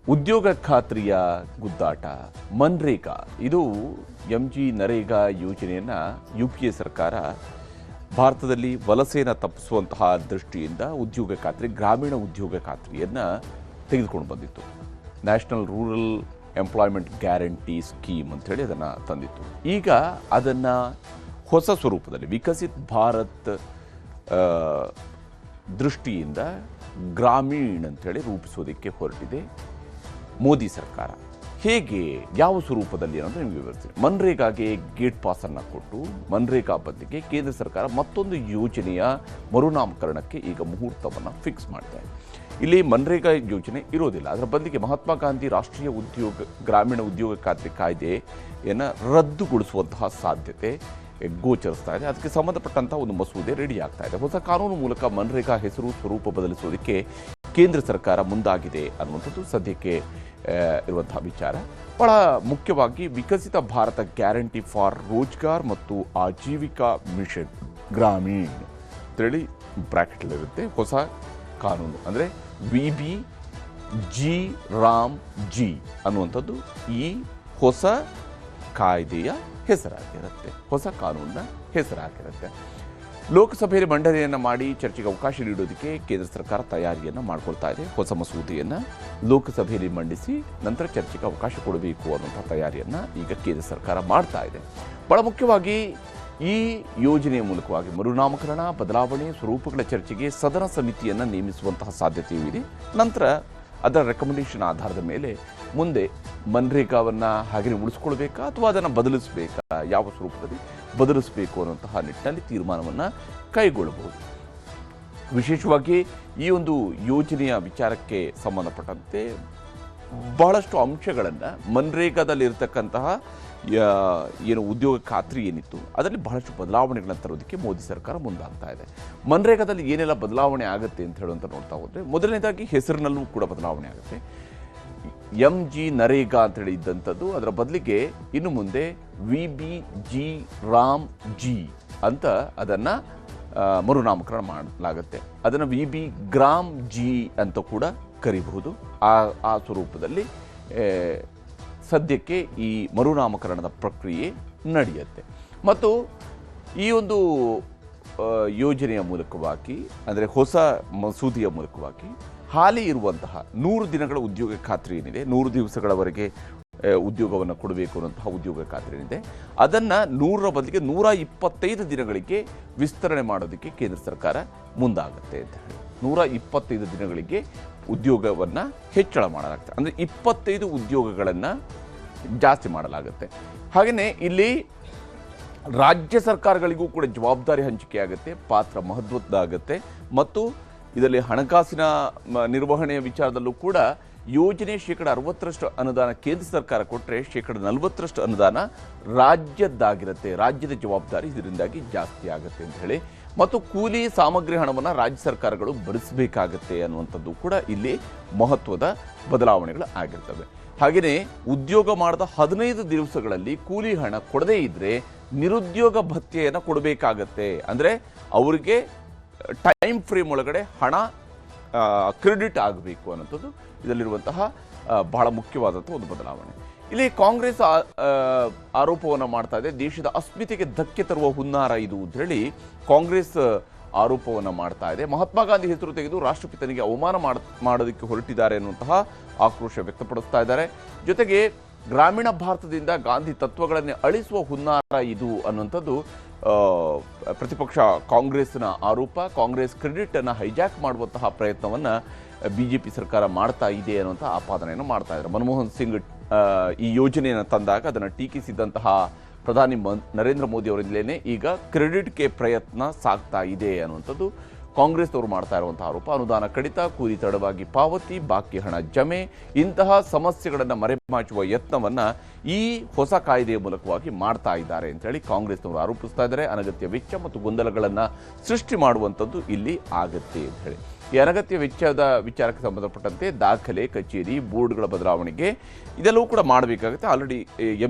ಉದ್ಯೋಗ ಖಾತ್ರಿಯ ಗುದ್ದಾಟ ಮನ್ರೇಗಾ ಇದು ಎಂಜಿ ನರೇಗಾ ಯೋಜನೆಯನ್ನು ಯುಪಿಎ ಸರ್ಕಾರ ಭಾರತದಲ್ಲಿ ವಲಸೆಯನ್ನು ತಪ್ಪಿಸುವಂತಹ ದೃಷ್ಟಿಯಿಂದ ಉದ್ಯೋಗ ಖಾತ್ರಿ ಗ್ರಾಮೀಣ ಉದ್ಯೋಗ ಖಾತ್ರಿಯನ್ನು ತೆಗೆದುಕೊಂಡು ಬಂದಿತ್ತು. National rural employment guarantee scheme ಅಂಥೇಳಿ ಅದನ್ನು ತಂದಿತ್ತು. ಈಗ ಅದನ್ನು ಹೊಸ ಸ್ವರೂಪದಲ್ಲಿ ವಿಕಸಿತ್ ಭಾರತ್ ದೃಷ್ಟಿಯಿಂದ ಗ್ರಾಮೀಣ್ ಅಂಥೇಳಿ ರೂಪಿಸೋದಕ್ಕೆ ಹೊರಟಿದೆ ಮೋದಿ ಸರ್ಕಾರ. ಹೇಗೆ, ಯಾವ ಸ್ವರೂಪದಲ್ಲಿ ಅನ್ನೋದು ನಿಮಗೆ ವಿವರಿಸ್ತೀನಿ. ಮನ್ರೇಗಾಗೆ ಗೇಟ್ ಪಾಸನ್ನು ಕೊಟ್ಟು ಮನ್ರೇಗಾ ಬದಲಿಗೆ ಕೇಂದ್ರ ಸರ್ಕಾರ ಮತ್ತೊಂದು ಯೋಜನೆಯ ಮರುನಾಮಕರಣಕ್ಕೆ ಈಗ ಮುಹೂರ್ತವನ್ನು ಫಿಕ್ಸ್ ಮಾಡಿದೆ. ಇಲ್ಲಿ ಮನ್ರೇಗಾ ಯೋಜನೆ ಇರೋದಿಲ್ಲ, ಅದರ ಬದಲಿಗೆ ಮಹಾತ್ಮ ಗಾಂಧಿ ರಾಷ್ಟ್ರೀಯ ಗ್ರಾಮೀಣ ಉದ್ಯೋಗ ಖಾತ್ರಿ ಕಾಯ್ದೆಯನ್ನು ರದ್ದುಗೊಳಿಸುವಂತಹ ಸಾಧ್ಯತೆ ಗೋಚರಿಸ್ತಾ ಇದೆ. ಅದಕ್ಕೆ ಸಂಬಂಧಪಟ್ಟಂತಹ ಒಂದು ಮಸೂದೆ ರೆಡಿ ಆಗ್ತಾ ಇದೆ. ಹೊಸ ಕಾನೂನು ಮೂಲಕ ಮನ್ರೇಗಾ ಹೆಸರು ಸ್ವರೂಪ ಬದಲಿಸೋದಕ್ಕೆ ಕೇಂದ್ರ ಸರ್ಕಾರ ಮುಂದಾಗಿದೆ ಅನ್ನುವಂಥದ್ದು ಸದ್ಯಕ್ಕೆ ಇರುವಂತಹ ವಿಚಾರ. ಬಹಳ ಮುಖ್ಯವಾಗಿ ವಿಕಸಿತ ಭಾರತ ಗ್ಯಾರಂಟಿ ಫಾರ್ ರೋಜ್ಗಾರ್ ಮತ್ತು ಆಜೀವಿಕಾ ಮಿಷನ್ ಗ್ರಾಮೀಣ್ ಅಂತೇಳಿ ಬ್ರ್ಯಾಕೆಟ್ಲಿರುತ್ತೆ ಹೊಸ ಕಾನೂನು. ಅಂದರೆ VBG-RAM-G ಅನ್ನುವಂಥದ್ದು ಈ ಹೊಸ ಕಾಯ್ದೆಯ ಹೆಸರಾಗಿರುತ್ತೆ, ಹೊಸ ಕಾನೂನಿನ ಹೆಸರಾಗಿರುತ್ತೆ. ಲೋಕಸಭೆಯಲ್ಲಿ ಮಂಡನೆಯನ್ನು ಮಾಡಿ ಚರ್ಚೆಗೆ ಅವಕಾಶ ನೀಡೋದಕ್ಕೆ ಕೇಂದ್ರ ಸರ್ಕಾರ ತಯಾರಿಯನ್ನು ಮಾಡಿಕೊಳ್ತಾ ಇದೆ. ಹೊಸ ಮಸೂದೆಯನ್ನು ಲೋಕಸಭೆಯಲ್ಲಿ ಮಂಡಿಸಿ ನಂತರ ಚರ್ಚೆಗೆ ಅವಕಾಶ ಕೊಡಬೇಕು ಅನ್ನುವಂಥ ತಯಾರಿಯನ್ನು ಈಗ ಕೇಂದ್ರ ಸರ್ಕಾರ ಮಾಡ್ತಾ ಇದೆ. ಬಹಳ ಮುಖ್ಯವಾಗಿ ಈ ಯೋಜನೆಯ ಮೂಲಕವಾಗಿ ಮರುನಾಮಕರಣ ಬದಲಾವಣೆ ಸ್ವರೂಪಗಳ ಚರ್ಚೆಗೆ ಸದನ ಸಮಿತಿಯನ್ನು ನೇಮಿಸುವಂತಹ ಸಾಧ್ಯತೆಯೂ ಇದೆ. ನಂತರ ಅದರ ರೆಕಮೆಂಡೇಶನ್ ಆಧಾರದ ಮೇಲೆ ಮುಂದೆ ಮನ್ರೇಗಾವನ್ನು ಹಾಗೆ ಉಳಿಸ್ಕೊಳ್ಬೇಕಾ ಅಥವಾ ಅದನ್ನು ಬದಲಿಸಬೇಕಾ, ಯಾವ ಸ್ವರೂಪದಲ್ಲಿ ಬದಲಿಸಬೇಕು ಅನ್ನುವಂತಹ ನಿಟ್ಟಿನಲ್ಲಿ ತೀರ್ಮಾನವನ್ನು ಕೈಗೊಳ್ಳಬಹುದು. ವಿಶೇಷವಾಗಿ ಈ ಒಂದು ಯೋಜನೆಯ ವಿಚಾರಕ್ಕೆ ಸಂಬಂಧಪಟ್ಟಂತೆ ಬಹಳಷ್ಟು ಅಂಶಗಳನ್ನು ಮನ್ರೇಗಾದಲ್ಲಿರ್ತಕ್ಕಂತಹ ಏನು ಉದ್ಯೋಗ ಖಾತ್ರಿ ಏನಿತ್ತು ಅದರಲ್ಲಿ ಬಹಳಷ್ಟು ಬದಲಾವಣೆಗಳನ್ನು ತರೋದಕ್ಕೆ ಮೋದಿ ಸರ್ಕಾರ ಮುಂದಾಗ್ತಾ ಇದೆ. ಮನ್ರೇಗಾದಲ್ಲಿ ಏನೆಲ್ಲ ಬದಲಾವಣೆ ಆಗುತ್ತೆ ಅಂತ ಹೇಳುವಂತ ನೋಡ್ತಾ ಹೋದರೆ ಮೊದಲನೇದಾಗಿ ಹೆಸರಿನಲ್ಲೂ ಕೂಡ ಬದಲಾವಣೆ ಆಗುತ್ತೆ. MG ನರೇಗಾ ಅಂತೇಳಿ ಇದ್ದಂಥದ್ದು ಅದರ ಬದಲಿಗೆ ಇನ್ನು ಮುಂದೆ VBG-RAM-G ಅಂತ ಅದನ್ನು ಮರುನಾಮಕರಣ ಮಾಡಲಾಗುತ್ತೆ. ಅದನ್ನು VB-GRAM-G ಅಂತ ಕೂಡ ಕರೀಬಹುದು. ಆ ಸ್ವರೂಪದಲ್ಲಿ ಸದ್ಯಕ್ಕೆ ಈ ಮರುನಾಮಕರಣದ ಪ್ರಕ್ರಿಯೆ ನಡೆಯುತ್ತೆ. ಮತ್ತು ಈ ಒಂದು ಯೋಜನೆಯ ಮೂಲಕವಾಗಿ ಅಂದರೆ ಹೊಸ ಮಸೂದೆಯ ಮೂಲಕವಾಗಿ ಹಾಲಿ ಇರುವಂತಹ 100 ದಿನಗಳ ಉದ್ಯೋಗ ಖಾತ್ರಿ ಏನಿದೆ, 100 ದಿವಸಗಳವರೆಗೆ ಉದ್ಯೋಗವನ್ನು ಕೊಡಬೇಕು ಅನ್ನುವಂತಹ ಉದ್ಯೋಗ ಖಾತ್ರಿ ಏನಿದೆ ಅದನ್ನು 100ರ ಬದಲಿಗೆ 125 ದಿನಗಳಿಗೆ ವಿಸ್ತರಣೆ ಮಾಡೋದಕ್ಕೆ ಕೇಂದ್ರ ಸರ್ಕಾರ ಮುಂದಾಗುತ್ತೆ ಅಂತ ಹೇಳಿ 125 ದಿನಗಳಿಗೆ ಉದ್ಯೋಗವನ್ನು ಹೆಚ್ಚಳ ಮಾಡಲಾಗುತ್ತೆ. ಅಂದರೆ 25 ಉದ್ಯೋಗಗಳನ್ನು ಜಾಸ್ತಿ ಮಾಡಲಾಗುತ್ತೆ. ಹಾಗೆಯೇ ಇಲ್ಲಿ ರಾಜ್ಯ ಸರ್ಕಾರಗಳಿಗೂ ಕೂಡ ಜವಾಬ್ದಾರಿ ಹಂಚಿಕೆ ಆಗುತ್ತೆ, ಪಾತ್ರ ಮಹತ್ವದ್ದಾಗುತ್ತೆ. ಮತ್ತು ಇದರಲ್ಲಿ ಹಣಕಾಸಿನ ನಿರ್ವಹಣೆಯ ವಿಚಾರದಲ್ಲೂ ಕೂಡ ಯೋಜನೆ 60% ಅನುದಾನ ಕೇಂದ್ರ ಸರ್ಕಾರ ಕೊಟ್ಟರೆ 40% ಅನುದಾನ ರಾಜ್ಯದ್ದಾಗಿರುತ್ತೆ. ರಾಜ್ಯದ ಜವಾಬ್ದಾರಿ ಇದರಿಂದಾಗಿ ಜಾಸ್ತಿ ಆಗುತ್ತೆ ಅಂತ ಹೇಳಿ. ಮತ್ತು ಕೂಲಿ ಸಾಮಗ್ರಿ ಹಣವನ್ನು ರಾಜ್ಯ ಸರ್ಕಾರಗಳು ಭರಿಸಬೇಕಾಗತ್ತೆ ಅನ್ನುವಂಥದ್ದು ಕೂಡ ಇಲ್ಲಿ ಮಹತ್ವದ ಬದಲಾವಣೆಗಳು ಆಗಿರ್ತವೆ. ಹಾಗೆಯೇ ಉದ್ಯೋಗ ಮಾಡಿದ 15 ದಿವಸಗಳಲ್ಲಿ ಕೂಲಿ ಹಣ ಕೊಡದೇ ಇದ್ದರೆ ನಿರುದ್ಯೋಗ ಭತ್ಯೆಯನ್ನು ಕೊಡಬೇಕಾಗತ್ತೆ. ಅಂದರೆ ಅವರಿಗೆ ಟೈಮ್ ಫ್ರೇಮ್ ಒಳಗಡೆ ಹಣ ಕ್ರೆಡಿಟ್ ಆಗಬೇಕು ಅನ್ನೋಂಥದ್ದು ಇದರಲ್ಲಿರುವಂತಹ ಬಹಳ ಮುಖ್ಯವಾದಂಥ ಒಂದು ಬದಲಾವಣೆ. ಇಲ್ಲಿ ಕಾಂಗ್ರೆಸ್ ಆರೋಪವನ್ನು ಮಾಡ್ತಾ ಇದೆ, ದೇಶದ ಅಸ್ಮಿತೆಗೆ ಧಕ್ಕೆ ತರುವ ಹುನ್ನಾರ ಇದು ಅಂತ ಹೇಳಿ ಕಾಂಗ್ರೆಸ್ ಆರೋಪವನ್ನು ಮಾಡ್ತಾ ಇದೆ. ಮಹಾತ್ಮ ಗಾಂಧಿ ಹೆಸರು ತೆಗೆದು ರಾಷ್ಟ್ರಪಿತನಿಗೆ ಅವಮಾನ ಮಾಡೋದಕ್ಕೆ ಹೊರಟಿದ್ದಾರೆ ಅನ್ನುವಂತಹ ಆಕ್ರೋಶ ವ್ಯಕ್ತಪಡಿಸ್ತಾ ಇದ್ದಾರೆ. ಜೊತೆಗೆ ಗ್ರಾಮೀಣ ಭಾರತದಿಂದ ಗಾಂಧಿ ತತ್ವಗಳನ್ನೇ ಅಳಿಸುವ ಹುನ್ನಾರ ಇದು ಅನ್ನುವಂಥದ್ದು ಪ್ರತಿಪಕ್ಷ ಕಾಂಗ್ರೆಸ್ನ ಆರೋಪ. ಕಾಂಗ್ರೆಸ್ ಕ್ರೆಡಿಟನ್ನು ಹೈಜಾಕ್ ಮಾಡುವಂತಹ ಪ್ರಯತ್ನವನ್ನು BJP ಸರ್ಕಾರ ಮಾಡ್ತಾ ಇದೆ ಅನ್ನುವಂಥ ಆಪಾದನೆಯನ್ನು ಮಾಡ್ತಾ ಇದ್ದಾರೆ. ಮನಮೋಹನ್ ಸಿಂಗ್ ಈ ಯೋಜನೆಯನ್ನು ತಂದಾಗ ಅದನ್ನು ಟೀಕಿಸಿದಂತಹ ಪ್ರಧಾನಿ ನರೇಂದ್ರ ಮೋದಿ ಅವರಿಂದಲೇ ಈಗ ಕ್ರೆಡಿಟ್ಗೆ ಪ್ರಯತ್ನ ಸಾಗ್ತಾ ಇದೆ ಅನ್ನುವಂಥದ್ದು ಕಾಂಗ್ರೆಸ್ನವರು ಮಾಡ್ತಾ ಇರುವಂತಹ ಆರೋಪ. ಅನುದಾನ ಕಡಿತ, ಕೂಲಿ ತಡವಾಗಿ ಪಾವತಿ, ಬಾಕಿ ಹಣ ಜಮೆ ಇಂತಹ ಸಮಸ್ಯೆಗಳನ್ನು ಮರೆಮಾಚುವ ಯತ್ನವನ್ನು ಈ ಹೊಸ ಕಾಯ್ದೆಯ ಮೂಲಕವಾಗಿ ಮಾಡ್ತಾ ಇದ್ದಾರೆ ಅಂತೇಳಿ ಕಾಂಗ್ರೆಸ್ನವರು ಆರೋಪಿಸ್ತಾ ಇದ್ದಾರೆ. ಅನಗತ್ಯ ವೆಚ್ಚ ಮತ್ತು ಗೊಂದಲಗಳನ್ನು ಸೃಷ್ಟಿ ಮಾಡುವಂಥದ್ದು ಇಲ್ಲಿ ಆಗುತ್ತೆ ಅಂತ ಹೇಳಿ. ಈ ಅನಗತ್ಯ ವೆಚ್ಚದ ವಿಚಾರಕ್ಕೆ ಸಂಬಂಧಪಟ್ಟಂತೆ ದಾಖಲೆ, ಕಚೇರಿ, ಬೋರ್ಡ್ಗಳ ಬದಲಾವಣೆಗೆ ಇದೆಲ್ಲವೂ ಕೂಡ ಮಾಡಬೇಕಾಗುತ್ತೆ. ಆಲ್ರೆಡಿ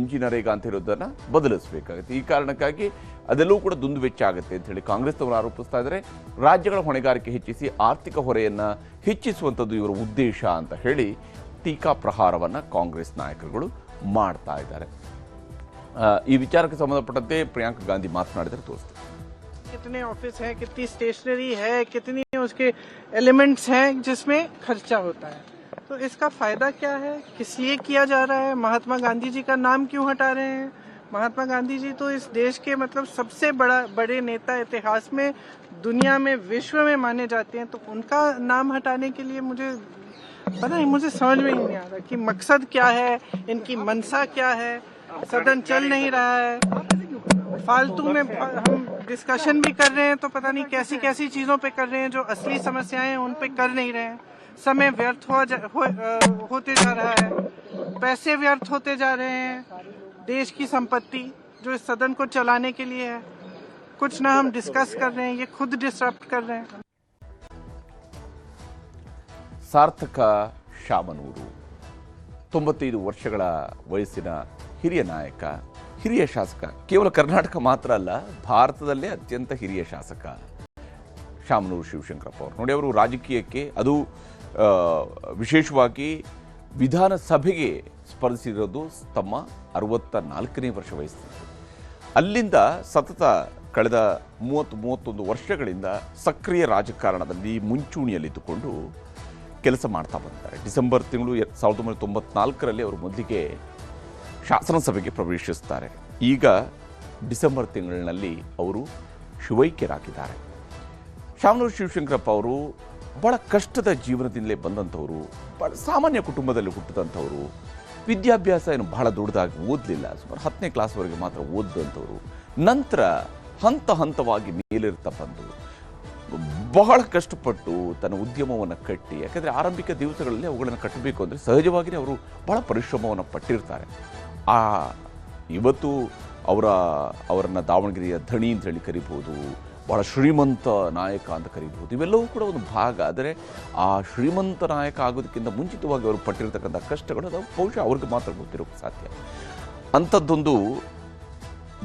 MG ನರೇಗಾ ಅಂತ ಇರೋದನ್ನು ಬದಲಿಸಬೇಕಾಗುತ್ತೆ. ಈ ಕಾರಣಕ್ಕಾಗಿ ಅದೆಲ್ಲವೂ ಕೂಡ ದುಂದು ವೆಚ್ಚ ಆಗುತ್ತೆ ಅಂತ ಹೇಳಿ ಕಾಂಗ್ರೆಸ್ನವರು ಆರೋಪಿಸ್ತಾ ಇದ್ದಾರೆ. ರಾಜ್ಯಗಳ ಹೊಣೆಗಾರಿಕೆ ಹೆಚ್ಚಿಸಿ ಆರ್ಥಿಕ ಹೊರೆಯನ್ನು ಹೆಚ್ಚಿಸುವಂಥದ್ದು ಇವರ ಉದ್ದೇಶ ಅಂತ ಹೇಳಿ ಟೀಕಾ ಪ್ರಹಾರವನ್ನು ಕಾಂಗ್ರೆಸ್ ನಾಯಕರುಗಳು ಮಾಡ್ತಾ ಇದ್ದಾರೆ. ಈ ವಿಚಾರಕ್ಕೆ ಸಂಬಂಧಪಟ್ಟಂತೆ ಪ್ರಿಯಾಂಕಾ ಗಾಂಧಿ ಮಾತನಾಡಿದರೆ ತೋರಿಸ್ತಾರೆ. कितने ऑफिस हैं, कितनी स्टेशनरी है, कितनी उसके एलिमेंट्स हैं जिसमें खर्चा होता है, तो इसका फायदा क्या है, किस लिए किया जा रहा है, महात्मा गांधी जी का नाम क्यों हटा रहे हैं? महात्मा गांधी जी तो इस देश के मतलब सबसे बड़े नेता इतिहास में, दुनिया में, विश्व में माने जाते हैं, तो उनका नाम हटाने के लिए मुझे समझ में ही नहीं आ रहा कि मकसद क्या है, इनकी मंशा क्या है. सदन चल नहीं रहा है, फालतू में हम डिस्कशन भी कर रहे हैं तो पता नहीं कैसी कैसी चीजों पे कर रहे हैं, जो असली समस्याएं हैं उन पे कर नहीं रहे हैं. समय व्यर्थ होते जा रहा है, पैसे व्यर्थ होते जा रहे हैं, देश की संपत्ति जो इस सदन को चलाने के लिए है, कुछ ना हम डिस्कस कर रहे हैं, ये खुद डिस्टर्ब कर रहे हैं. ಸಾರ್ಥಕ ಶಾಮನೂರು 95 ವರ್ಷಗಳ ವಯಸ್ಸಿನ ಹಿರಿಯ ನಾಯಕ, ಹಿರಿಯ ಶಾಸಕ. ಕೇವಲ ಕರ್ನಾಟಕ ಮಾತ್ರ ಅಲ್ಲ, ಭಾರತದಲ್ಲೇ ಅತ್ಯಂತ ಹಿರಿಯ ಶಾಸಕ ಶಾಮನೂರು ಶಿವಶಂಕರಪ್ಪ ಅವರು. ನೋಡಿ, ಅವರು ರಾಜಕೀಯಕ್ಕೆ, ಅದು ವಿಶೇಷವಾಗಿ ವಿಧಾನಸಭೆಗೆ ಸ್ಪರ್ಧಿಸಿರೋದು ತಮ್ಮ 64ನೇ ವರ್ಷ ವಯಸ್ಸಿನಲ್ಲಿ. ಅಲ್ಲಿಂದ ಸತತ ಕಳೆದ 30-31 ವರ್ಷಗಳಿಂದ ಸಕ್ರಿಯ ರಾಜಕಾರಣದಲ್ಲಿ ಮುಂಚೂಣಿಯಲ್ಲಿದ್ದುಕೊಂಡು ಕೆಲಸ ಮಾಡ್ತಾ ಬಂದಿದ್ದಾರೆ. ಡಿಸೆಂಬರ್ ತಿಂಗಳು 1994ರಲ್ಲಿ ಅವರು ಮೊದಲಿಗೆ ಶಾಸನಸಭೆಗೆ ಪ್ರವೇಶಿಸುತ್ತಾರೆ. ಈಗ ಡಿಸೆಂಬರ್ ತಿಂಗಳಿನಲ್ಲಿ ಅವರು ಶಿವೈಕ್ಯರಾಗಿದ್ದಾರೆ. ಶಾಮನೂರು ಶಿವಶಂಕರಪ್ಪ ಅವರು ಬಹಳ ಕಷ್ಟದ ಜೀವನದಿಂದಲೇ ಬಂದಂಥವರು, ಬಹಳ ಸಾಮಾನ್ಯ ಕುಟುಂಬದಲ್ಲಿ ಹುಟ್ಟಿದಂಥವರು. ವಿದ್ಯಾಭ್ಯಾಸ ಏನು ಬಹಳ ದೊಡ್ಡದಾಗಿ ಓದಲಿಲ್ಲ, ಸುಮಾರು 10ನೇ ಕ್ಲಾಸ್ವರೆಗೆ ಮಾತ್ರ ಓದಿದಂಥವರು. ನಂತರ ಹಂತವಾಗಿ ಮೇಲೇರ್ತಾ ಬಂದು ಬಹಳ ಕಷ್ಟಪಟ್ಟು ತನ್ನ ಉದ್ಯಮವನ್ನು ಕಟ್ಟಿ, ಯಾಕಂದರೆ ಆರಂಭಿಕ ದಿವಸಗಳಲ್ಲಿ ಅವುಗಳನ್ನು ಕಟ್ಟಬೇಕು ಅಂದರೆ ಸಹಜವಾಗಿಯೇ ಅವರು ಬಹಳ ಪರಿಶ್ರಮವನ್ನು ಪಟ್ಟಿರ್ತಾರೆ. ಇವತ್ತು ಅವರನ್ನು ದಾವಣಗೆರೆಯ ಧಣಿ ಅಂತ ಹೇಳಿ ಕರಿಬೋದು, ಬಹಳ ಶ್ರೀಮಂತ ನಾಯಕ ಅಂತ ಕರಿಬೋದು. ಇವೆಲ್ಲವೂ ಕೂಡ ಒಂದು ಭಾಗ. ಆದರೆ ಆ ಶ್ರೀಮಂತ ನಾಯಕ ಆಗೋದಕ್ಕಿಂತ ಮುಂಚಿತವಾಗಿ ಅವರು ಪಟ್ಟಿರ್ತಕ್ಕಂಥ ಕಷ್ಟಗಳು ಅದು ಬಹುಶಃ ಅವ್ರಿಗೆ ಮಾತ್ರ ಗೊತ್ತಿರೋಕ್ಕೆ ಸಾಧ್ಯ. ಅಂಥದ್ದೊಂದು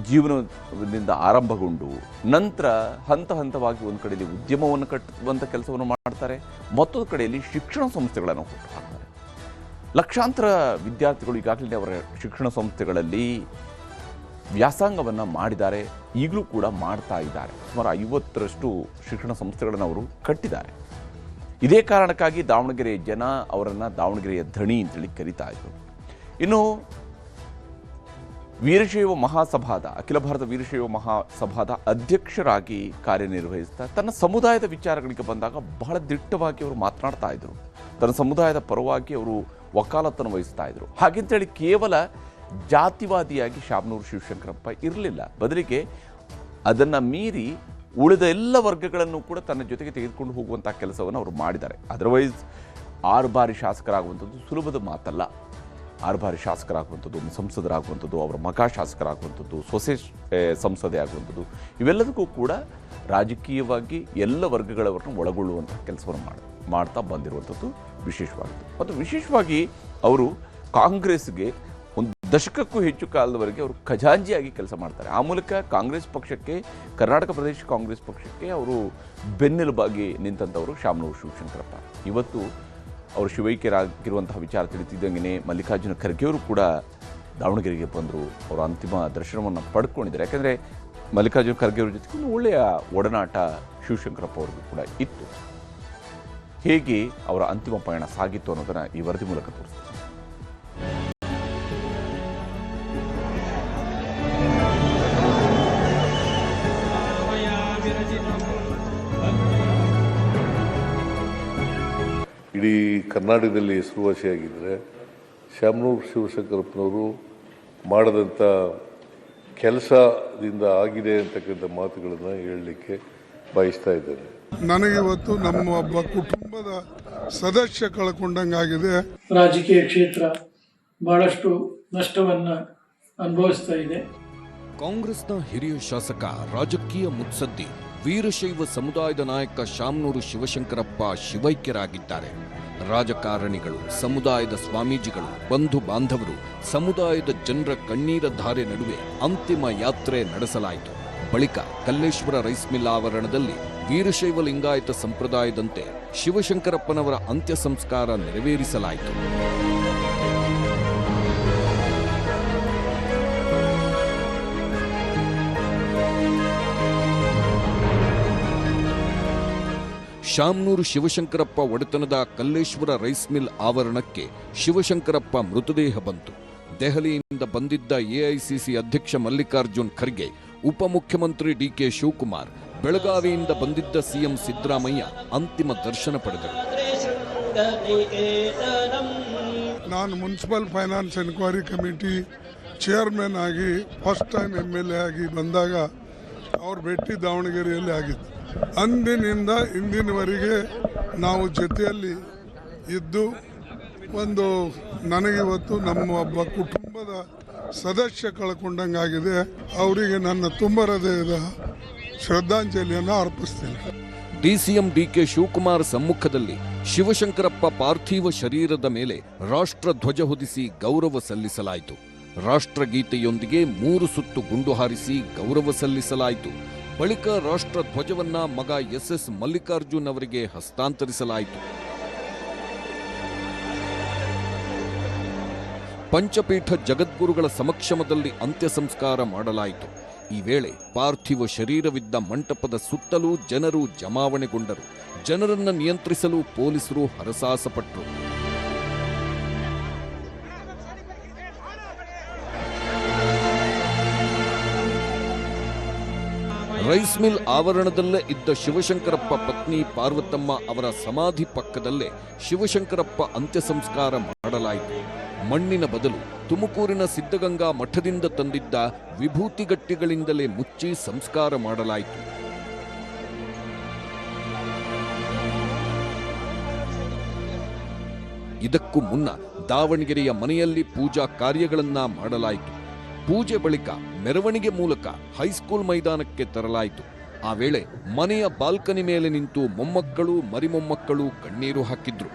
ಜೀವನದಿಂದ ಆರಂಭಗೊಂಡು ನಂತರ ಹಂತವಾಗಿ ಒಂದು ಕಡೆಯಲ್ಲಿ ಉದ್ಯಮವನ್ನು ಕಟ್ಟುವಂಥ ಕೆಲಸವನ್ನು ಮಾಡ್ತಾರೆ, ಮತ್ತೊಂದು ಕಡೆಯಲ್ಲಿ ಶಿಕ್ಷಣ ಸಂಸ್ಥೆಗಳನ್ನು ಹುಟ್ಟು ಹಾಕ್ತಾರೆ. ಲಕ್ಷಾಂತರ ವಿದ್ಯಾರ್ಥಿಗಳು ಈಗಾಗಲೇ ಅವರ ಶಿಕ್ಷಣ ಸಂಸ್ಥೆಗಳಲ್ಲಿ ವ್ಯಾಸಂಗವನ್ನು ಮಾಡಿದ್ದಾರೆ, ಈಗಲೂ ಕೂಡ ಮಾಡ್ತಾ ಇದ್ದಾರೆ. ಸುಮಾರು 50ರಷ್ಟು ಶಿಕ್ಷಣ ಸಂಸ್ಥೆಗಳನ್ನು ಅವರು ಕಟ್ಟಿದ್ದಾರೆ. ಇದೇ ಕಾರಣಕ್ಕಾಗಿ ದಾವಣಗೆರೆಯ ಜನ ಅವರನ್ನು ದಾವಣಗೆರೆಯ ಧಣಿ ಅಂತೇಳಿ ಕರೀತಾ ಇದ್ರು. ಇನ್ನು ವೀರಶೈವ ಮಹಾಸಭಾದ, ಅಖಿಲ ಭಾರತ ವೀರಶೈವ ಮಹಾಸಭಾದ ಅಧ್ಯಕ್ಷರಾಗಿ ಕಾರ್ಯನಿರ್ವಹಿಸ್ತಾ ತನ್ನ ಸಮುದಾಯದ ವಿಚಾರಗಳಿಗೆ ಬಂದಾಗ ಬಹಳ ದಿಟ್ಟವಾಗಿ ಅವರು ಮಾತನಾಡ್ತಾ ಇದ್ರು. ತನ್ನ ಸಮುದಾಯದ ಪರವಾಗಿ ಅವರು ವಕಾಲತ್ತನ್ನು ವಹಿಸ್ತಾ ಇದ್ರು. ಹಾಗೆಂತೇಳಿ ಕೇವಲ ಜಾತಿವಾದಿಯಾಗಿ ಶಾಮನೂರು ಶಿವಶಂಕರಪ್ಪ ಇರಲಿಲ್ಲ, ಬದಲಿಗೆ ಅದನ್ನು ಮೀರಿ ಉಳಿದ ಎಲ್ಲ ವರ್ಗಗಳನ್ನು ಕೂಡ ತನ್ನ ಜೊತೆಗೆ ತೆಗೆದುಕೊಂಡು ಹೋಗುವಂಥ ಕೆಲಸವನ್ನು ಅವರು ಮಾಡಿದ್ದಾರೆ. ಅದರ್ವೈಸ್ 6 ಬಾರಿ ಶಾಸಕರಾಗುವಂಥದ್ದು ಸುಲಭದ ಮಾತಲ್ಲ. 6 ಬಾರಿ ಶಾಸಕರಾಗುವಂಥದ್ದು, ಸಂಸದರಾಗುವಂಥದ್ದು, ಅವರ ಮಗ ಶಾಸಕರಾಗುವಂಥದ್ದು, ಸೊಸೆ ಸಂಸದೆ ಆಗುವಂಥದ್ದು, ಇವೆಲ್ಲದಕ್ಕೂ ಕೂಡ ರಾಜಕೀಯವಾಗಿ ಎಲ್ಲ ವರ್ಗಗಳವರನ್ನು ಒಳಗೊಳ್ಳುವಂಥ ಕೆಲಸವನ್ನು ಮಾಡ್ತಾ ಬಂದಿರುವಂಥದ್ದು ವಿಶೇಷವಾಗಿದೆ. ಮತ್ತು ವಿಶೇಷವಾಗಿ ಅವರು ಕಾಂಗ್ರೆಸ್ಗೆ ಒಂದು ದಶಕಕ್ಕೂ ಹೆಚ್ಚು ಕಾಲದವರೆಗೆ ಅವರು ಖಜಾಂಚಿಯಾಗಿ ಕೆಲಸ ಮಾಡ್ತಾರೆ. ಆ ಮೂಲಕ ಕಾಂಗ್ರೆಸ್ ಪಕ್ಷಕ್ಕೆ, ಕರ್ನಾಟಕ ಪ್ರದೇಶ ಕಾಂಗ್ರೆಸ್ ಪಕ್ಷಕ್ಕೆ ಅವರು ಬೆನ್ನೆಲುಬಾಗಿ ನಿಂತಂಥವರು ಶಾಮನೂರು ಶಿವಶಂಕರಪ್ಪ. ಇವತ್ತು ಅವರು ಶಿವೈಕ್ಯರಾಗಿರುವಂತಹ ವಿಚಾರ ತಿಳಿತಿದ್ದಂಗೆ ಮಲ್ಲಿಕಾರ್ಜುನ ಖರ್ಗೆ ಅವರು ಕೂಡ ದಾವಣಗೆರೆಗೆ ಬಂದರು. ಅವರ ಅಂತಿಮ ದರ್ಶನವನ್ನು ಪಡ್ಕೊಂಡಿದ್ದಾರೆ. ಯಾಕೆಂದರೆ ಮಲ್ಲಿಕಾರ್ಜುನ ಖರ್ಗೆ ಅವರ ಜೊತೆಗೆ ಒಂದು ಒಳ್ಳೆಯ ಒಡನಾಟ ಶಿವಶಂಕರಪ್ಪ ಅವ್ರಿಗೂ ಕೂಡ ಇತ್ತು. ಹೇಗೆ ಅವರ ಅಂತಿಮ ಪಯಣ ಸಾಗಿತ್ತು ಅನ್ನೋದನ್ನು ಈ ವರದಿ ಮೂಲಕ ತೋರಿಸ್ತಾರೆ. ಇಡೀ ಕರ್ನಾಟಕದಲ್ಲಿ ಹೆಸರುವಾಸಿಯಾಗಿದ್ದರೆ ಶಾಮನೂರು ಶಿವಶಂಕರಪ್ಪನವರು ಮಾಡಿದಂಥ ಕೆಲಸದಿಂದ ಆಗಿದೆ ಅಂತಕ್ಕಂಥ ಮಾತುಗಳನ್ನು ಹೇಳಲಿಕ್ಕೆ ಬಯಸ್ತಾ ಇದ್ದೇನೆ. ನನಗಿವತ್ತು ನಮ್ಮ ಒಬ್ಬ ಕುಟುಂಬದ ಸದಸ್ಯ ಕಳ್ಕೊಂಡಂಗಾಗಿದೆ. ರಾಜಕೀಯ ಕ್ಷೇತ್ರ ಬಹಳಷ್ಟು ನಷ್ಟವನ್ನ ಅನುಭವಿಸ್ತಾ ಇದೆ. ಕಾಂಗ್ರೆಸ್ನ ಹಿರಿಯ ಶಾಸಕ, ರಾಜಕೀಯ ಮುತ್ಸದ್ದಿ, ವೀರಶೈವ ಸಮುದಾಯದ ನಾಯಕ ಶಾಮನೂರು ಶಿವಶಂಕರಪ್ಪ ಶಿವೈಕ್ಯರಾಗಿದ್ದಾರೆ. ರಾಜಕಾರಣಿಗಳು, ಸಮುದಾಯದ ಸ್ವಾಮೀಜಿಗಳು, ಬಂಧು ಬಾಂಧವರು, ಸಮುದಾಯದ ಜನರ ಕಣ್ಣೀರ ಧಾರೆ ನಡುವೆ ಅಂತಿಮ ಯಾತ್ರೆ ನಡೆಸಲಾಯಿತು. ಬಳಿಕ ಕಲ್ಲೇಶ್ವರ ರೈಸ್ ಮಿಲ್ ಆವರಣದಲ್ಲಿ ವೀರಶೈವ ಲಿಂಗಾಯತ ಸಂಪ್ರದಾಯದಂತೆ ಶಿವಶಂಕರಪ್ಪನವರ ಅಂತ್ಯ ಸಂಸ್ಕಾರ ನೆರವೇರಿಸಲಾಯಿತು. ಶಾಮನೂರು ಶಿವಶಂಕರಪ್ಪ ಒಡೆತನದ ಕಲ್ಲೇಶ್ವರ ರೈಸ್ ಮಿಲ್ ಆವರಣಕ್ಕೆ ಶಿವಶಂಕರಪ್ಪ ಮೃತದೇಹ ಬಂತು. ದೆಹಲಿಯಿಂದ ಬಂದಿದ್ದ ಎಐಸಿಸಿ ಅಧ್ಯಕ್ಷ ಮಲ್ಲಿಕಾರ್ಜುನ್ ಖರ್ಗೆ, ಉಪಮುಖ್ಯಮಂತ್ರಿ ಡಿಕೆ ಶಿವಕುಮಾರ್, ಬೆಳಗಾವಿಯಿಂದ ಬಂದಿದ್ದ ಸಿಎಂ ಸಿದ್ದರಾಮಯ್ಯ ಅಂತಿಮ ದರ್ಶನ ಪಡೆದರು. ನಾನು municipal finance enquiry committee chairman ಆಗಿ ಫಸ್ಟ್ ಟೈಮ್ MLA ಆಗಿ ಬಂದಾಗ ಅವ್ರ ಭೇಟಿ ದಾವಣಗೆರೆಯಲ್ಲಿ ಆಗಿತ್ತು. ಅಂದಿನಿಂದ ಇಂದಿನವರೆಗೆ ನಾವು ಜೊತೆಯಲ್ಲಿ ಇದ್ದು ನನಗಿವತ್ತು ನಮ್ಮ ಒಬ್ಬ ಕುಟುಂಬದ ಸದಸ್ಯ ಕಳ್ಕೊಂಡಂಗಾಗಿದೆ. ಅವರಿಗೆ ನನ್ನ ತುಂಬ ಹೃದಯದ ಶ್ರದ್ಧಾಂಜಲಿಯನ್ನು ಅರ್ಪಿಸ್ತೇನೆ. ಡಿಸಿಎಂ ಡಿಕೆ ಶಿವಕುಮಾರ್ ಸಮ್ಮುಖದಲ್ಲಿ ಶಿವಶಂಕರಪ್ಪ ಪಾರ್ಥಿವ ಶರೀರದ ಮೇಲೆ ರಾಷ್ಟ್ರ ಧ್ವಜ ಹೊದಿಸಿ ಗೌರವ ಸಲ್ಲಿಸಲಾಯಿತು. ರಾಷ್ಟ್ರಗೀತೆಯೊಂದಿಗೆ 3 ಸುತ್ತು ಗುಂಡು ಹಾರಿಸಿ ಗೌರವ ಸಲ್ಲಿಸಲಾಯಿತು. ಬಳಿಕ ರಾಷ್ಟ್ರ ಧ್ವಜವನ್ನ ಮಗ SS ಮಲ್ಲಿಕಾರ್ಜುನ್ ಅವರಿಗೆ ಹಸ್ತಾಂತರಿಸಲಾಯಿತು. ಪಂಚಪೀಠ ಜಗದ್ಗುರುಗಳ ಸಮಕ್ಷಮದಲ್ಲಿ ಅಂತ್ಯ ಸಂಸ್ಕಾರ ಮಾಡಲಾಯಿತು. ಈ ವೇಳೆ ಪಾರ್ಥಿವ ಶರೀರವಿದ್ದ ಮಂಟಪದ ಸುತ್ತಲೂ ಜನರು ಜಮಾವಣೆಗೊಂಡರು. ಜನರನ್ನು ನಿಯಂತ್ರಿಸಲು ಪೊಲೀಸರು ಹರಸಾಹಸಪಟ್ಟರು. ರೈಸ್ ಮಿಲ್ ಆವರಣದಲ್ಲೇ ಇದ್ದ ಶಿವಶಂಕರಪ್ಪ ಪತ್ನಿ ಪಾರ್ವತಮ್ಮ ಅವರ ಸಮಾಧಿ ಪಕ್ಕದಲ್ಲೇ ಶಿವಶಂಕರಪ್ಪ ಅಂತ್ಯ ಸಂಸ್ಕಾರ ಮಾಡಲಾಯಿತು. ಮಣ್ಣಿನ ಬದಲು ತುಮಕೂರಿನ ಸಿದ್ಧಗಂಗಾ ಮಠದಿಂದ ತಂದಿದ್ದ ವಿಭೂತಿಗಟ್ಟಿಗಳಿಂದಲೇ ಮುಚ್ಚಿ ಸಂಸ್ಕಾರ ಮಾಡಲಾಯಿತು. ಇದಕ್ಕೂ ಮುನ್ನ ದಾವಣಗೆರೆಯ ಮನೆಯಲ್ಲಿ ಪೂಜಾ ಕಾರ್ಯಗಳನ್ನ ಮಾಡಲಾಯಿತು. ಪೂಜೆ ಬಳಿಕ ಮೆರವಣಿಗೆ ಮೂಲಕ ಹೈಸ್ಕೂಲ್ ಮೈದಾನಕ್ಕೆ ತರಲಾಯಿತು. ಆ ವೇಳೆ ಮನೆಯ ಬಾಲ್ಕನಿ ಮೇಲೆ ನಿಂತು ಮೊಮ್ಮಕ್ಕಳು ಮರಿಮೊಮ್ಮಕ್ಕಳು ಕಣ್ಣೀರು ಹಾಕಿದ್ರು.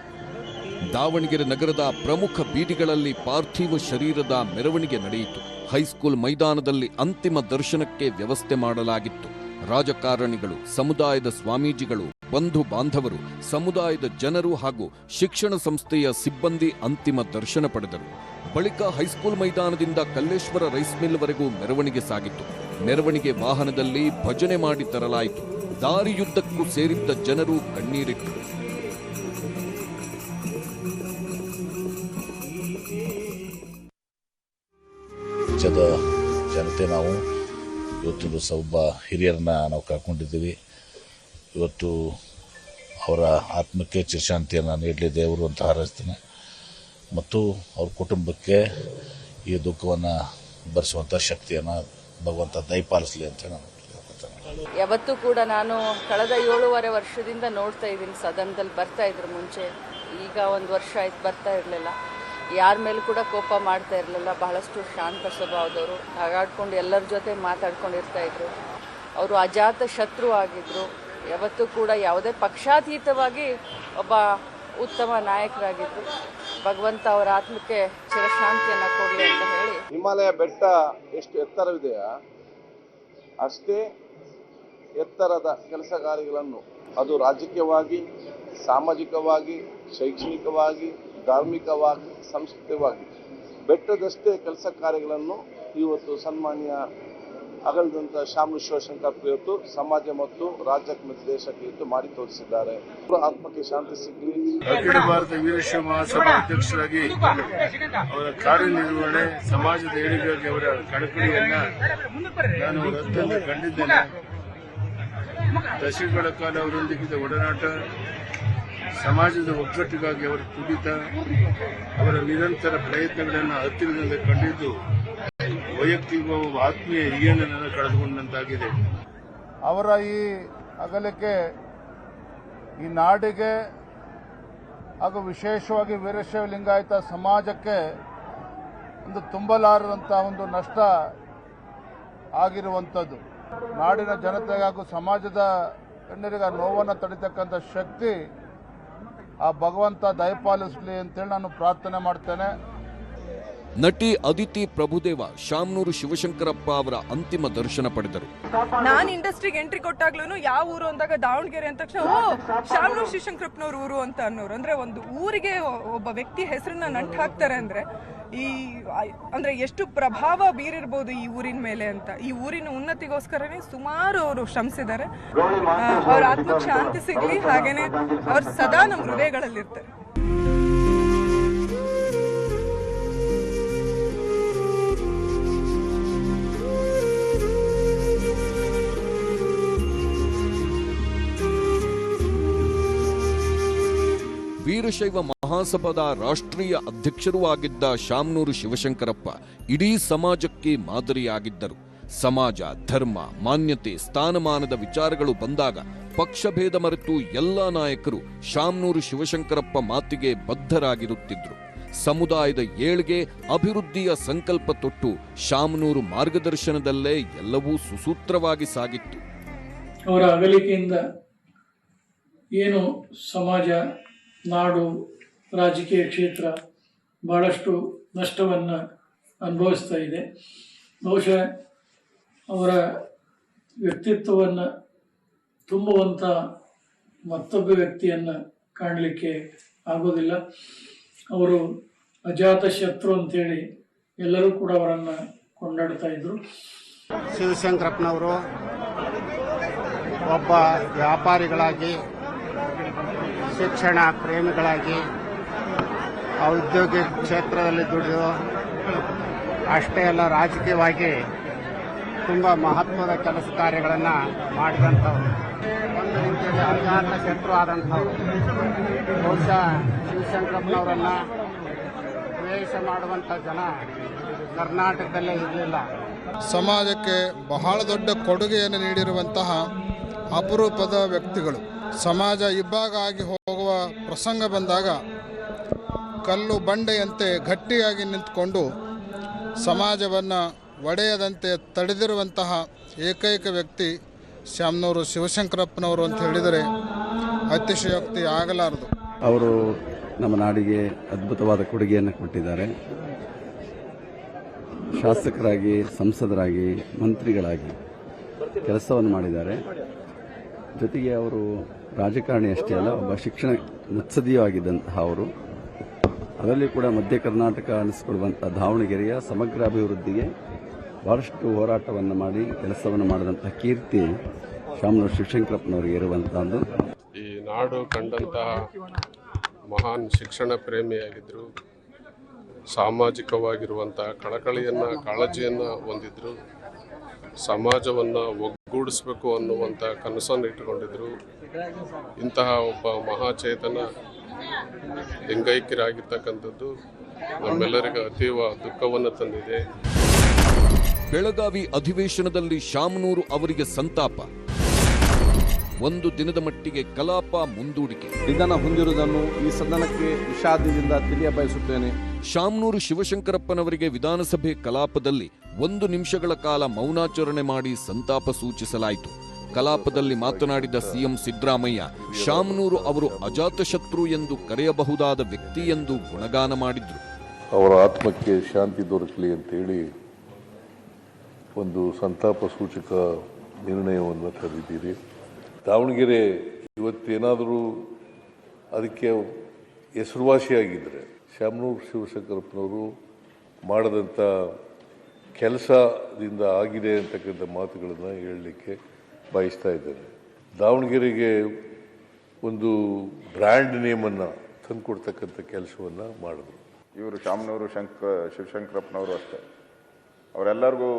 ದಾವಣಗೆರೆ ನಗರದ ಪ್ರಮುಖ ಬೀದಿಗಳಲ್ಲಿ ಪಾರ್ಥಿವ ಶರೀರದ ಮೆರವಣಿಗೆ ನಡೆಯಿತು. ಹೈಸ್ಕೂಲ್ ಮೈದಾನದಲ್ಲಿ ಅಂತಿಮ ದರ್ಶನಕ್ಕೆ ವ್ಯವಸ್ಥೆ ಮಾಡಲಾಗಿತ್ತು. ರಾಜಕಾರಣಿಗಳು, ಸಮುದಾಯದ ಸ್ವಾಮೀಜಿಗಳು, ಬಂಧು ಬಾಂಧವರು, ಸಮುದಾಯದ ಜನರು ಹಾಗೂ ಶಿಕ್ಷಣ ಸಂಸ್ಥೆಯ ಸಿಬ್ಬಂದಿ ಅಂತಿಮ ದರ್ಶನ ಪಡೆದರು. ಬಳಿಕ ಹೈಸ್ಕೂಲ್ ಮೈದಾನದಿಂದ ಕಲ್ಲೇಶ್ವರ ರೈಸ್ ಮಿಲ್ವರೆಗೂ ಮೆರವಣಿಗೆ ಸಾಗಿತು. ಮೆರವಣಿಗೆ ವಾಹನದಲ್ಲಿ ಭಜನೆ ಮಾಡಿ ತರಲಾಯಿತು. ದಾರಿಯುದ್ದಕ್ಕೂ ಸೇರಿದ್ದ ಜನರು ಕಣ್ಣೀರಿಟ್ಟರು. ರಾಜ್ಯದ ಜನತೆ ನಾವು ಇವತ್ತು ದಿವಸ ಒಬ್ಬ ಹಿರಿಯರನ್ನ ನಾವು ಕಳ್ಕೊಂಡಿದ್ದೀವಿ. ಇವತ್ತು ಅವರ ಆತ್ಮಕ್ಕೆ ಚಿರಶಾಂತಿಯನ್ನು ನೀಡಲಿ ದೇವರು ಅಂತ ಹಾರೈಸ್ತೇನೆ ಮತ್ತು ಅವ್ರ ಕುಟುಂಬಕ್ಕೆ ಈ ದುಃಖವನ್ನು ಭರಿಸುವಂಥ ಶಕ್ತಿಯನ್ನು ಭಗವಂತ ದಯಪಾಲಿಸಲಿ ಅಂತ ನಾನು ಹೇಳ್ತೇನೆ. ಯಾವತ್ತೂ ಕೂಡ ನಾನು ಕಳೆದ 7.5 ವರ್ಷದಿಂದ ನೋಡ್ತಾ ಇದ್ದೀನಿ. ಸದನದಲ್ಲಿ ಬರ್ತಾ ಇದ್ರು ಮುಂಚೆ, ಈಗ 1 ವರ್ಷ ಆಯ್ತು ಬರ್ತಾ ಇರಲಿಲ್ಲ. ಯಾರ ಮೇಲೂ ಕೂಡ ಕೋಪ ಮಾಡ್ತಾ ಇರಲಿಲ್ಲ. ಬಹಳಷ್ಟು ಶಾಂತ ಸ್ವಭಾವದವರು, ನಗಾಡ್ಕೊಂಡು ಎಲ್ಲರ ಜೊತೆ ಮಾತಾಡ್ಕೊಂಡಿರ್ತಾ ಇದ್ರು. ಅವರು ಅಜಾತ ಶತ್ರು ಆಗಿದ್ರು. ಯಾವತ್ತೂ ಕೂಡ ಯಾವುದೇ ಪಕ್ಷಾತೀತವಾಗಿ ಒಬ್ಬ ಉತ್ತಮ ನಾಯಕರಾಗಿದ್ರು. ಭಗವಂತ ಅವರ ಆತ್ಮಕ್ಕೆ ಚಿರಶಾಂತಿಯನ್ನು ಕೊಡಲಿ ಅಂತ ಹೇಳಿ. ಹಿಮಾಲಯ ಬೆಟ್ಟ ಎಷ್ಟು ಎತ್ತರವಿದೆಯಾ ಅಷ್ಟೇ ಎತ್ತರದ ಕೆಲಸ ಕಾರ್ಯಗಳನ್ನು ಅದು ರಾಜಕೀಯವಾಗಿ, ಸಾಮಾಜಿಕವಾಗಿ, ಶೈಕ್ಷಣಿಕವಾಗಿ, ಧಾರ್ಮಿಕವಾಗಿ, ಸಾಂಸ್ಕೃತಿಕವಾಗಿ ಬೆಟ್ಟದಷ್ಟೇ ಕೆಲಸ ಕಾರ್ಯಗಳನ್ನು ಇವತ್ತು ಸನ್ಮಾನ್ಯ ಅಗಲದಂತ ಶಾಮನೂರು ಶಿವಶಂಕರಪ್ಪ ಇವತ್ತು ಸಮಾಜ ಮತ್ತು ರಾಜ್ಯಕ್ಕೆ ಮತ್ತು ದೇಶಕ್ಕೆ ಇವತ್ತು ಮಾಡಿ ತೋರಿಸಿದ್ದಾರೆ. ಆತ್ಮಕ್ಕೆ ಶಾಂತಿ ಸಿಗಲಿ. ಅಖಿಲ ಭಾರತ ವೀರಶೈವ ಮಹಾಸಭಾ ಅಧ್ಯಕ್ಷರಾಗಿ ಅವರ ಕಾರ್ಯನಿರ್ವಹಣೆ, ಸಮಾಜದ ಏಳಿಗೆಗಾಗಿ ಅವರ ಕಳಕಳಿಯನ್ನ ನಾನು ಅವರನ್ನು ಕಂಡಿದ್ದೇನೆ. ದಶಕಗಳ ಕಾಲ ಅವರೊಂದಿಗಿದ್ದ ಒಡನಾಟ, ಸಮಾಜದ ಒಗ್ಗಟ್ಟಿಗಾಗಿ ಅವರ ತುಡಿತ, ಅವರ ನಿರಂತರ ಪ್ರಯತ್ನಗಳನ್ನು ಹತ್ತಿರದಿಂದ ಕಂಡಿದ್ದು ವೈಯಕ್ತಿಕ ಆತ್ಮೀಯ ಹಿರಿಯನನ್ನು ಕಳೆದುಕೊಂಡಂತಾಗಿದೆ. ಅವರ ಈ ಅಗಲಿಕೆ ಈ ನಾಡಿಗೆ ಹಾಗೂ ವಿಶೇಷವಾಗಿ ವೀರಶೈವ ಲಿಂಗಾಯತ ಸಮಾಜಕ್ಕೆ ಒಂದು ತುಂಬಲಾರದಂತಹ ಒಂದು ನಷ್ಟ ಆಗಿರುವಂಥದ್ದು. ನಾಡಿನ ಜನತೆಗೆ ಹಾಗೂ ಸಮಾಜದ ಗಣ್ಯರಿಗೆ ನೋವನ್ನು ತಡಿತಕ್ಕಂಥ ಶಕ್ತಿ ಆ ಭಗವಂತ ದಯಪಾಲಿಸಲಿ ಅಂತೇಳಿ ನಾನು ಪ್ರಾರ್ಥನೆ ಮಾಡ್ತೇನೆ. ನಟಿ ಅದಿತಿ ಪ್ರಭುದೇವ ಶಾಮನೂರು ಶಿವಶಂಕರಪ್ಪ ಅವರ ಅಂತಿಮ ದರ್ಶನ ಪಡೆದರು. ನಾನು ಇಂಡಸ್ಟ್ರಿಗೆ ಎಂಟ್ರಿ ಕೊಟ್ಟಾಗ್ಲೂ ಯಾವ ಊರು ಅಂದಾಗ ದಾವಣಗೆರೆ ಅಂದ ತಕ್ಷಣ ಶಾಮನೂರು ಶಿವಶಂಕರಪ್ಪನವ್ರ ಊರು ಅಂತ ಅನ್ನೋರು. ಅಂದ್ರೆ ಒಂದು ಊರಿಗೆ ಒಬ್ಬ ವ್ಯಕ್ತಿ ಹೆಸರನ್ನ ನಂಟು ಹಾಕ್ತಾರೆ ಅಂದ್ರೆ ಅಂದ್ರೆ ಎಷ್ಟು ಪ್ರಭಾವ ಬೀರಿರ್ಬೋದು ಈ ಊರಿನ ಮೇಲೆ ಅಂತ. ಈ ಊರಿನ ಉನ್ನತಿಗೋಸ್ಕರನೇ ಸುಮಾರು ಅವರು ಶ್ರಮಿಸಿದ್ದಾರೆ. ಅವ್ರ ಆತ್ಮಕ್ಕೆ ಶಾಂತಿ ಸಿಗ್ಲಿ, ಹಾಗೇನೆ ಅವ್ರು ಸದಾ ನಮ್ಮ ಹೃದಯಗಳಲ್ಲಿರ್ತಾರೆ. ವೀರಶೈವ ಮಹಾಸಭಾದ ರಾಷ್ಟ್ರೀಯ ಅಧ್ಯಕ್ಷರೂ ಆಗಿದ್ದ ಶಾಮನೂರು ಶಿವಶಂಕರಪ್ಪ ಇಡೀ ಸಮಾಜಕ್ಕೆ ಮಾದರಿಯಾಗಿದ್ದರು. ಸಮಾಜ, ಧರ್ಮ, ಮಾನ್ಯತೆ, ಸ್ಥಾನಮಾನದ ವಿಚಾರಗಳು ಬಂದಾಗ ಪಕ್ಷಭೇದ ಮರೆತು ಎಲ್ಲಾ ನಾಯಕರು ಶಾಮನೂರು ಶಿವಶಂಕರಪ್ಪ ಮಾತಿಗೆ ಬದ್ಧರಾಗಿರುತ್ತಿದ್ರು. ಸಮುದಾಯದ ಏಳ್ಗೆ, ಅಭಿವೃದ್ಧಿಯ ಸಂಕಲ್ಪ ತೊಟ್ಟು ಶಾಮನೂರು ಮಾರ್ಗದರ್ಶನದಲ್ಲೇ ಎಲ್ಲವೂ ಸುಸೂತ್ರವಾಗಿ ಸಾಗಿತ್ತು. ಅವರ ಅಗಲಿಕೆಯಿಂದ ಏನು ಸಮಾಜ, ನಾಡು, ರಾಜಕೀಯ ಕ್ಷೇತ್ರ ಬಹಳಷ್ಟು ನಷ್ಟವನ್ನು ಅನುಭವಿಸ್ತಾ ಇದೆ. ಬಹುಶಃ ಅವರ ವ್ಯಕ್ತಿತ್ವವನ್ನು ತುಂಬುವಂಥ ಮತ್ತೊಬ್ಬ ವ್ಯಕ್ತಿಯನ್ನು ಕಾಣಲಿಕ್ಕೆ ಆಗೋದಿಲ್ಲ. ಅವರು ಅಜಾತ ಶತ್ರು ಅಂತೇಳಿ ಎಲ್ಲರೂ ಕೂಡ ಅವರನ್ನು ಕೊಂಡಾಡ್ತಾ ಇದ್ರು. ಶಿವಶಂಕರಪ್ಪನವರು ಒಬ್ಬ ವ್ಯಾಪಾರಿಗಳಾಗಿ, ಶಿಕ್ಷಣ ಪ್ರೇಮಿಗಳಾಗಿ, ಔದ್ಯೋಗಿಕ ಕ್ಷೇತ್ರದಲ್ಲಿ ದುಡಿದು ಅಷ್ಟೇ ಅಲ್ಲ ರಾಜಕೀಯವಾಗಿ ತುಂಬ ಮಹತ್ವದ ಕೆಲಸ ಕಾರ್ಯಗಳನ್ನು ಮಾಡಿದಂಥವ್ರು. ಒಂದು ರೀತಿಯಲ್ಲಿ ಅಜಾತ ಶತ್ರು ಆದಂಥವ್ರು. ಬಹುಶಃ ಶಿವಶಂಕರಪ್ಪನವರನ್ನು ದ್ವೇಷ ಮಾಡುವಂಥ ಜನ ಕರ್ನಾಟಕದಲ್ಲೇ ಇರಲಿಲ್ಲ. ಸಮಾಜಕ್ಕೆ ಬಹಳ ದೊಡ್ಡ ಕೊಡುಗೆಯನ್ನು ನೀಡಿರುವಂತಹ ಅಪರೂಪದ ವ್ಯಕ್ತಿಗಳು. ಸಮಾಜ ಇಬ್ಬಾಗ ಆಗಿ ಹೋಗುವ ಪ್ರಸಂಗ ಬಂದಾಗ ಕಲ್ಲು ಬಂಡೆಯಂತೆ ಗಟ್ಟಿಯಾಗಿ ನಿಂತುಕೊಂಡು ಸಮಾಜವನ್ನು ಒಡೆಯದಂತೆ ತಡೆದಿರುವಂತಹ ಏಕೈಕ ವ್ಯಕ್ತಿ ಶಾಮನೂರು ಶಿವಶಂಕರಪ್ಪನವರು ಅಂತ ಹೇಳಿದರೆ ಅತಿಶಯೋಕ್ತಿ ಆಗಲಾರದು. ಅವರು ನಮ್ಮ ನಾಡಿಗೆ ಅದ್ಭುತವಾದ ಕೊಡುಗೆಯನ್ನು ಕೊಟ್ಟಿದ್ದಾರೆ. ಶಾಸಕರಾಗಿ, ಸಂಸದರಾಗಿ, ಮಂತ್ರಿಗಳಾಗಿ ಕೆಲಸವನ್ನು ಮಾಡಿದ್ದಾರೆ. ಜೊತೆಗೆ ಅವರು ರಾಜಕಾರಣಿ ಅಷ್ಟೇ ಅಲ್ಲ, ಒಬ್ಬ ಶಿಕ್ಷಣ ಮುತ್ಸದಿಯೂ ಆಗಿದ್ದಂತಹ ಅವರು. ಅದರಲ್ಲಿ ಕೂಡ ಮಧ್ಯ ಕರ್ನಾಟಕ ಅನಿಸಿಕೊಳ್ಳುವಂಥ ದಾವಣಗೆರೆಯ ಸಮಗ್ರ ಅಭಿವೃದ್ಧಿಗೆ ಬಹಳಷ್ಟು ಹೋರಾಟವನ್ನು ಮಾಡಿ ಕೆಲಸವನ್ನು ಮಾಡಿದಂಥ ಕೀರ್ತಿ ಶಾಮನೂರು ಶಿವಶಂಕರಪ್ಪನವರಿಗೆ ಇರುವಂತಹದ್ದು. ಈ ನಾಡು ಕಂಡಂತಹ ಮಹಾನ್ ಶಿಕ್ಷಣ ಪ್ರೇಮಿಯಾಗಿದ್ದರು. ಸಾಮಾಜಿಕವಾಗಿರುವಂತಹ ಕಳಕಳಿಯನ್ನು, ಕಾಳಜಿಯನ್ನು ಹೊಂದಿದ್ರು. ಸಮಾಜವನ್ನು ಒಗ್ಗೂಡಿಸಬೇಕು ಅನ್ನುವಂಥ ಕನಸನ್ನು ಇಟ್ಟುಕೊಂಡಿದ್ರು. ಇಂತಹ ಒಬ್ಬ ಮಹಾಚೇತನ ಲಿಂಗೈಕ್ಯರಾಗಿರ್ತಕ್ಕಂಥದ್ದು ನಮ್ಮೆಲ್ಲರಿಗೂ ಅತೀವ ದುಃಖವನ್ನು ತಂದಿದೆ. ಬೆಳಗಾವಿ ಅಧಿವೇಶನದಲ್ಲಿ ಶಾಮನೂರು ಅವರಿಗೆ ಸಂತಾಪ. ಒಂದು ದಿನದ ಮಟ್ಟಿಗೆ ಕಲಾಪ ಮುಂದೂಡಿಕೆ. ನಿಧನ ಹೊಂದಿರುವುದನ್ನು ಈ ಸದನಕ್ಕೆ ವಿಷಾದದಿಂದ ತಿಳಿಯಬಯಸುತ್ತೇನೆ. ಶಾಮನೂರು ಶಿವಶಂಕರಪ್ಪನವರಿಗೆ ವಿಧಾನಸಭೆ ಕಲಾಪದಲ್ಲಿ 1 ನಿಮಿಷಗಳ ಕಾಲ ಮೌನಾಚರಣೆ ಮಾಡಿ ಸಂತಾಪ ಸೂಚಿಸಲಾಯಿತು. ಕಲಾಪದಲ್ಲಿ ಮಾತನಾಡಿದ ಸಿಎಂ ಸಿದ್ದರಾಮಯ್ಯ ಶಾಮನೂರು ಅವರು ಅಜಾತಶತ್ರು ಎಂದು ಕರೆಯಬಹುದಾದ ವ್ಯಕ್ತಿ ಎಂದು ಗುಣಗಾನ ಮಾಡಿದ್ರು. ಅವರ ಆತ್ಮಕ್ಕೆ ಶಾಂತಿ ದೊರಕಲಿ ಅಂತೇಳಿ ಒಂದು ಸಂತಾಪ ಸೂಚಕ ನಿರ್ಣಯವನ್ನು ತೆಗೆದಿದ್ದೀರಿ. ದಾವಣಗೆರೆ ಇವತ್ತೇನಾದರೂ ಅದಕ್ಕೆ ಹೆಸರುವಾಸಿಯಾಗಿದ್ದರೆ ಶಾಮನೂರು ಶಿವಶಂಕರಪ್ಪನವರು ಮಾಡಿದಂಥ ಕೆಲಸದಿಂದ ಆಗಿದೆ ಅಂತಕ್ಕಂಥ ಮಾತುಗಳನ್ನು ಹೇಳಲಿಕ್ಕೆ ಬಯಸ್ತಾ ಇದ್ದೇನೆ. ದಾವಣಗೆರೆಗೆ ಒಂದು ಬ್ರ್ಯಾಂಡ್ ನೇಮನ್ನು ತಂದುಕೊಡ್ತಕ್ಕಂಥ ಕೆಲಸವನ್ನು ಮಾಡಿದ್ರು. ಇವರು ಶಾಮನೂರು ಶಿವಶಂಕರಪ್ಪನವರು ಅಷ್ಟೇ. ಅವರೆಲ್ಲರಿಗೂ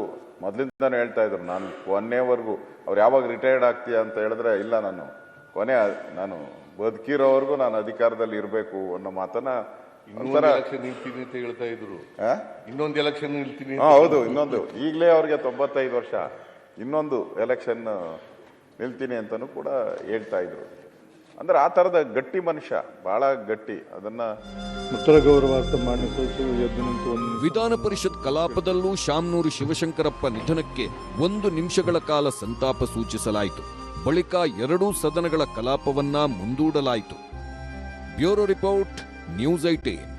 ಮೊದಲಿಂದಾನು ಹೇಳ್ತಾ ಇದ್ರು, ನಾನು ಕೊನೆವರೆಗೂ ಅವ್ರು ಯಾವಾಗ ರಿಟೈರ್ಡ್ ಆಗ್ತೀಯ ಅಂತ ಹೇಳಿದ್ರೆ, ಇಲ್ಲ ನಾನು ಬದುಕಿರೋವರೆಗೂ ನಾನು ಅಧಿಕಾರದಲ್ಲಿ ಇರಬೇಕು ಅನ್ನೋ ಮಾತನ್ನ ಎಲೆಕ್ಷನ್ ನಿಲ್ತೀನಿ ಅಂತ ಹೇಳ್ತಾ ಇದ್ರು. ಇನ್ನೊಂದು ಎಲೆಕ್ಷನ್ ನಿಲ್ತೀನಿ. ಹೌದು, ಇನ್ನೊಂದು ಈಗಲೇ ಅವ್ರಿಗೆ 95 ವರ್ಷ, ಇನ್ನೊಂದು ಎಲೆಕ್ಷನ್ ನಿಲ್ತೀನಿ ಅಂತಲೂ ಕೂಡ ಹೇಳ್ತಾ ಇದ್ರು. ಅಂದ್ರೆ ಆ ಥರದ ಗಟ್ಟಿ ಮನುಷ್ಯ, ಬಹಳ ಗಟ್ಟಿ. ಅದನ್ನ ಉತ್ತರ ಗೌರವಾರ್ಥ ಮಾನ್ಯ ವಿಧಾನ ಪರಿಷತ್ ಕಲಾಪದಲ್ಲೂ ಶಾಮನೂರು ಶಿವಶಂಕರಪ್ಪ ನಿಧನಕ್ಕೆ 1 ನಿಮಿಷಗಳ ಕಾಲ ಸಂತಾಪ ಸೂಚಿಸಲಾಯಿತು. ಬಳಿಕ 2 ಸದನಗಳ ಕಲಾಪವನ್ನ ಮುಂದೂಡಲಾಯಿತು. Bureau report, news 18.